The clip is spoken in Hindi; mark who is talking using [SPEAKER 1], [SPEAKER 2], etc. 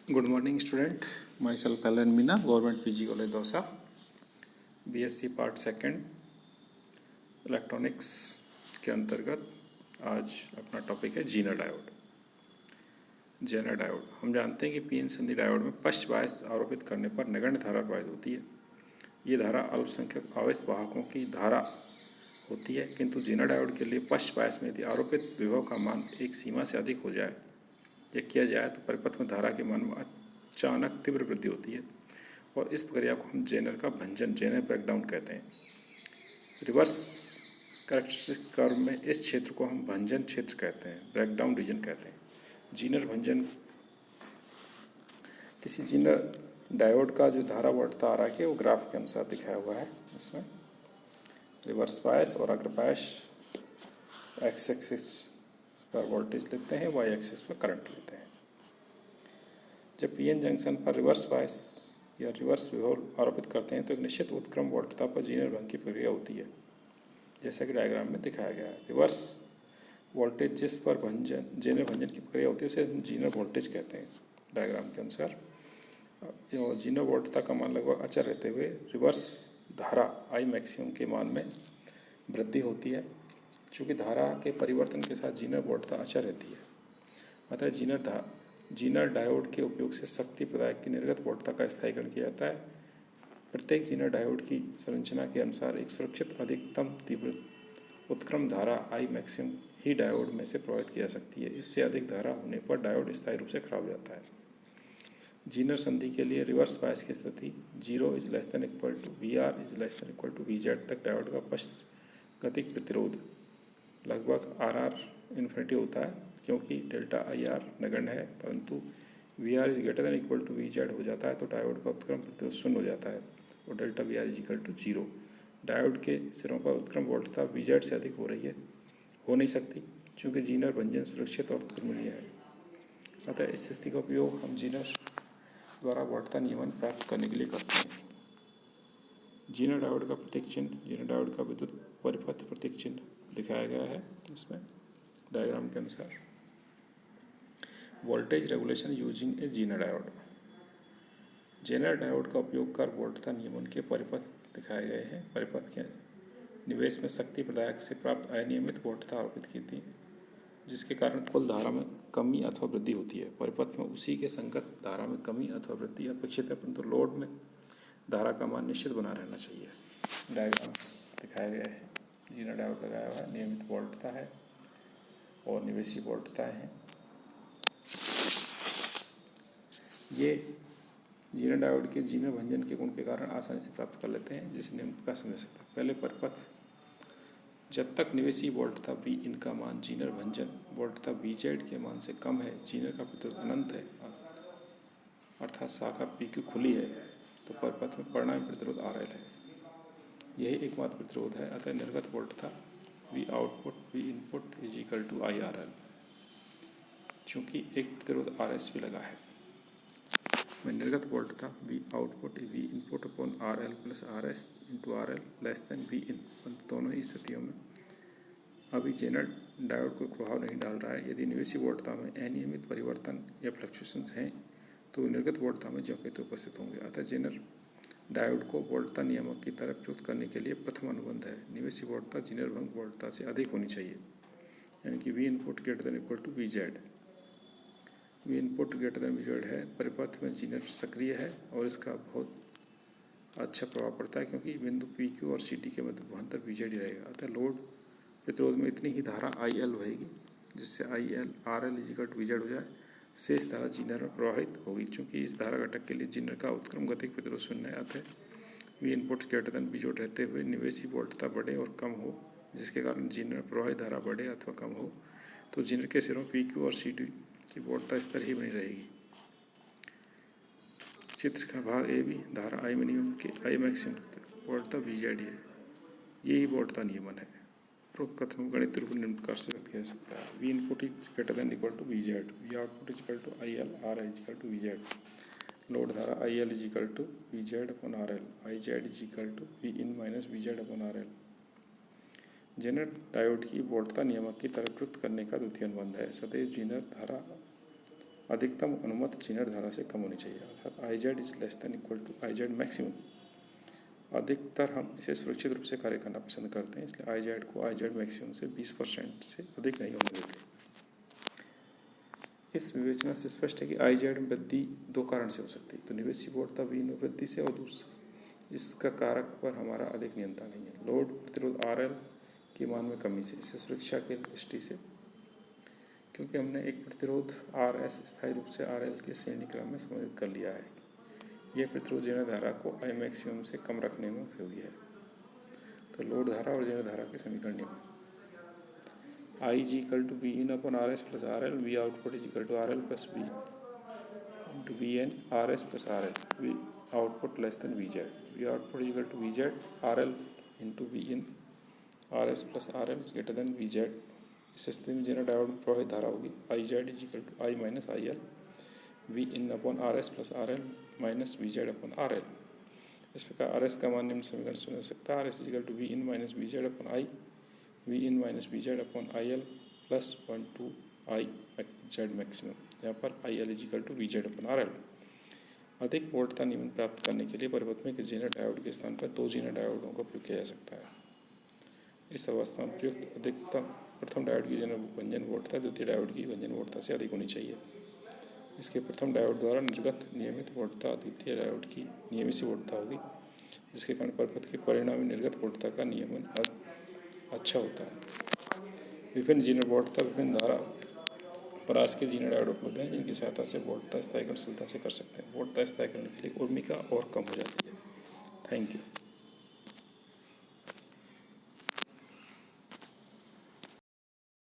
[SPEAKER 1] Good morning student, myself Alan Meena, government PG college Dausa, BSc part second electronics के अंतर्गत आज अपना टॉपिक है जीनर डायोड। जेनर डायोड हम जानते हैं कि पीएन संधि डायोड में पश्च बायस आरोपित करने पर नगण्य धारा प्रवाहित होती है। ये धारा अल्पसंख्यक आवेश वाहकों की धारा होती है, किंतु जीनर डायोड के लिए पश्च बायस में यदि आरोपित विभव का मान एक सीमा से अधिक हो जाए या किया जाए तो परिपथ में धारा के मान में अचानक तीव्र वृद्धि होती है और इस प्रक्रिया को हम जेनर का भंजन, जेनर ब्रेकडाउन कहते हैं। रिवर्स कैरेक्टरिस्टिक कर्व में इस क्षेत्र को हम भंजन क्षेत्र कहते हैं, ब्रेकडाउन रीजन कहते हैं। जीनर भंजन किसी जीनर डायोड का जो धारा बढ़ता आ रहा है वो ग्राफ के अनुसार दिखाया हुआ है। इसमें रिवर्स बायस और अग्र बायस एक्स एक्सिस पर वोल्टेज लेते हैं, वाई एक्सिस पर करंट लेते हैं। जब पीएन जंक्शन पर रिवर्स बायस या रिवर्स विभव आरोपित करते हैं तो एक निश्चित उत्क्रम वोल्टता पर जीनर भंग की प्रक्रिया होती है, जैसा कि डायग्राम में दिखाया गया है। रिवर्स वोल्टेज जिस पर जेनर भंजन की प्रक्रिया होती है उसे हम जीनर वोल्टेज कहते हैं। डायग्राम के अनुसार जीनर वोल्टता का मान लगभग अचर रहते हुए रिवर्स धारा आई मैक्सिमम के मान में वृद्धि होती है। चूँकि धारा के परिवर्तन के साथ जीनर वोल्टता अचर रहती है, अतः जीनर डायोड के उपयोग से शक्ति प्रदायक की निर्गत वोल्टता का स्थायीकरण किया जाता है। प्रत्येक जीनर डायोड की संरचना के अनुसार एक सुरक्षित अधिकतम तीव्र उत्क्रम धारा आई मैक्सिमम ही डायोड में से प्रवाहित की जा सकती है। इससे अधिक धारा होने पर डायोड स्थायी रूप से खराब हो जाता है। जीनर संधि के लिए रिवर्स बायस की स्थिति 0 = VR = VZ तक डायोड का पश्चगतिक प्रतिरोध लगभग RR होता है, क्योंकि डेल्टा IR नगण्य है, परंतु VR > VZ हो जाता है तो डायोड का उत्क्रम प्रतिरोध शून्य हो जाता है और डेल्टा VR = 0। डायोड के सिरों पर उत्क्रम वोल्टता VZ से अधिक हो नहीं सकती, क्योंकि जीनर भंजन सुरक्षित और उत्क्रमणीय है। अतः इस स्थिति का उपयोग हम जीनर द्वारा वोल्टता नियमन प्राप्त करने के लिए करते हैं। जीनर डायोड का प्रतीक चिन्ह, जीनर डायोड का विद्युत परिपथ प्रतीक चिन्ह दिखाया गया है इसमें डायग्राम के अनुसार। Voltage regulation using a zener diode. Zener diode का उपयोग कर वोल्टता नियमन के परिपथ दिखाए गए हैं। परिपथ के निवेश में शक्ति प्रदायक से प्राप्त अनियमित वोल्टता आरोपित की थी, जिसके कारण कुल धारा में कमी अथवा वृद्धि होती है। परिपथ में उसी के संगत धारा में कमी अथवा वृद्धि अपेक्षित है, परंतु लोड में धारा का मान निश्चित बना रहना चाहिए। डायग्राम्स दिखाए गए हैं। जीनर डायोड लगाया हुआ है, नियमित वोल्टता है और निवेशी वोल्टता है। ये जीनर डायोड के जीनर भंजन के गुण के कारण आसानी से प्राप्त कर लेते हैं, जिसे निम्न प्रकार समझ सकते हैं। पहले परिपथ, जब तक निवेशी वोल्टता Vin का मान जीनर भंजन वोल्टता VZ के मान से कम है, जीनर का प्रतिरोध अनंत है, अर्थात शाखा PQ खुली है, तो परिपथ में परिणामी प्रतिरोध RL है। यही एकमात्र प्रतिरोध है। अतः निर्गत वोल्टता V input = IRL, चूँकि एक प्रतिरोध RS भी लगा है। में निर्गत वोल्टता V input upon RL + RS × RL Vin, परंतु दोनों ही स्थितियों में अभी जेनर डायोड कोई प्रभाव नहीं डाल रहा है। यदि निवेशी वोल्टता में अनियमित परिवर्तन या फ्लक्चुएशंस हैं तो निर्गत वोल्टता में ज्यों के त्यों उपस्थित होंगे। अतः जेनर डायोड को वोल्टता नियामक की तरफ प्रयुक्त करने के लिए प्रथम अनुबंध है, निवेशी वोल्टता जीनर भंग वोल्टता से अधिक होनी चाहिए, यानी कि V input > VZ। V input > VZ है। परिपथ में जीनर सक्रिय है और इसका बहुत अच्छा प्रभाव पड़ता है, क्योंकि बिंदु PQ और CT के मध्य विभवांतर VZ ही रहेगा। अतः लोड प्रतिरोध में इतनी ही धारा IL बहेगी, जिससे RL = VZ हो जाए। शेष धारा जीनर में प्रवाहित होगी। चूँकि इस धारा घटक के लिए जीनर का उत्क्रम गतिक प्रतिरोध शून्य है, अतः V input > VZ रहते हुए निवेशी वोल्टता बढ़े और कम हो, जिसके कारण जीनर में प्रवाहित धारा बढ़े अथवा कम हो, तो जीनर के सिरों PQ और CT की वोल्टता स्तर ही बनी रहेगी। चित्र का भाग ए भी धारा आई मिनिमम के आई मैक्सिमम वोल्टता VZ है। यही वोल्टता नियमन है। उपरोक्त कथनों को गणित रूप में निम्न प्रकार से व्यक्त किया जा सकता है। V input > VZ, V output = IL, RI = VZ। Load धारा IL = VZ/RL, IZ = Vin - VZ/RL। Zener diode की वोल्टता नियामक की तरफ प्रयुक्त करने का द्वितीय अनुबंध है। सदैव जीनर धारा अधिकतम अनुमत जीनर धारा से कम होनी चाहिए, अर्थात I Z is less than equal to I Z maximum. अधिकतर हम इसे सुरक्षित रूप से कार्य करना पसंद करते हैं, इसलिए आई जेड को आई जेड मैक्सिमम से 20% से अधिक नहीं होने देते। इस विवेचना से स्पष्ट है कि आई जेड में वृद्धि दो कारण से हो सकती है, तो निवेशी वोल्टता वी में वृद्धि से, और दूसरा इसका कारक पर हमारा अधिक नियंत्रण नहीं है, लोड प्रतिरोध आर एल के मान में कमी से। इससे सुरक्षा की दृष्टि से, क्योंकि हमने एक प्रतिरोध आर एस स्थायी रूप से आर एल के श्रेणी क्रम में संबंधित कर लिया है, यह प्रतिरोध जीर्ण धारा को आई मैक्सिमम से कम रखने में उपयोगी है। तो लोड धारा और जीर्ण धारा के समीकरण नियम, I is equal to V in upon R S plus R L, V output is equal to R L plus V into V N R S plus R L, V output less than V Z, V output is equal to V Z R L into V in R S plus R L greater than V Z. इस स्थिति में जेनर डायोड में प्रवाहित धारा होगी आई Z is equal to I minus I L V in upon R S plus R L minus V Z upon R L. इस प्रकार आर एस का मान निम्न समीकरण सुन सकता है, R S is equal to V in minus V Z upon I, V in minus V Z upon I L plus 1 to I Z maximum, यहाँ पर I L is equal to V Z upon R L. अधिक वोल्टता नियमन प्राप्त करने के लिए परिपथ में जेनर डायोड के स्थान पर दो जेनर डायोडों का उपयोग किया जा सकता है। इस अवस्था में प्रयुक्त अधिकतम प्रथम डायोड की जेनर व्यंजन वोल्टता द्वितीय डायोड की व्यंजन वोल्टता से अधिक होनी चाहिए। इसके प्रथम डायोड द्वारा निर्गत नियमित वोल्टता द्वितीय डायोड की नियमित वोल्टता होगी, जिसके कारण परिपथ के परिणामी निर्गत वोल्टता का नियमन अच्छा होता है। विभिन्न जीनर वोल्टता विभिन्न धारा परास के जीनर डायोड उपलब्ध हैं, जिनकी सहायता से वोल्टता स्थायीकरण सुलभता से कर सकते हैं। वोल्टता स्थायी करने के लिए उर्मिका और कम हो जाती है। Thank you.